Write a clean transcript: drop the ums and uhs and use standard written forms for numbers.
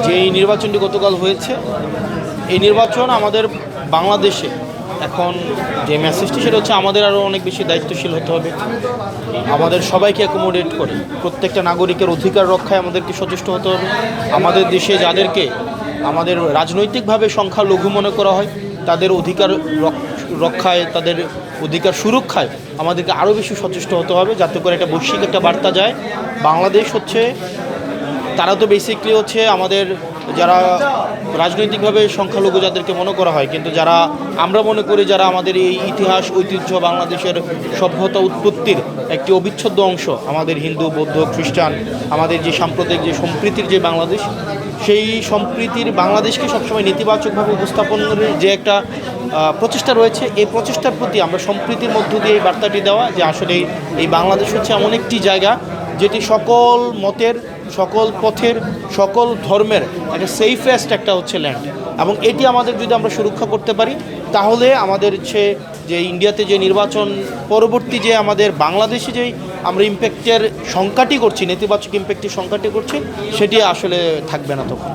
যে এই নির্বাচনটি গতকাল হয়েছে, এই নির্বাচন আমাদের বাংলাদেশে এখন যে মেসেজটি সেটা হচ্ছে আমাদের আরও অনেক বেশি দায়িত্বশীল হতে হবে। আমাদের সবাইকে অ্যাকোমোডেট করে প্রত্যেকটা নাগরিকের অধিকার রক্ষায় আমাদেরকে সচেষ্ট হতে হবে। আমাদের দেশে যাদেরকে আমাদের রাজনৈতিকভাবে সংখ্যালঘু মনে করা হয়, তাদের অধিকার রক্ষায়, তাদের অধিকার সুরক্ষায় আমাদেরকে আরও বেশি সচেষ্ট হতে হবে, যাতে করে একটা বৈশ্বিক একটা বার্তা যায়। বাংলাদেশ হচ্ছে, তারা তো বেসিকলি হচ্ছে আমাদের যারা রাজনৈতিকভাবে সংখ্যালঘু যাদেরকে মনে করা হয়, কিন্তু যারা আমরা মনে করি যারা আমাদের এই ইতিহাস ঐতিহ্য বাংলাদেশের সভ্যতা উৎপত্তির একটি অবিচ্ছেদ্য অংশ, আমাদের হিন্দু বৌদ্ধ খ্রিস্টান, আমাদের যে সাম্প্রদায়িক যে সম্প্রীতির যে বাংলাদেশ, সেই সম্প্রীতির বাংলাদেশকে সবসময় নেতিবাচকভাবে উপস্থাপনের যে একটা প্রচেষ্টা রয়েছে, এই প্রচেষ্টার প্রতি আমরা সম্প্রীতির মধ্য দিয়ে এই বার্তাটি দেওয়া যে আসলে এই বাংলাদেশ হচ্ছে এমন একটি জায়গা যেটি সকল মতের, সকল পথের, সকল ধর্মের একটা সেফেস্ট একটা হচ্ছে ল্যান্ড। এবং এটি আমাদের যদি আমরা সুরক্ষা করতে পারি, তাহলে আমাদের হচ্ছে যে ইন্ডিয়াতে যে নির্বাচন পরবর্তী যে আমাদের বাংলাদেশে যেই আমরা ইম্প্যাক্টের সংখ্যাটি করছি, নেতিবাচক ইম্প্যাক্টের সংখ্যাটি করছি, সেটি আসলে থাকবে না তখন।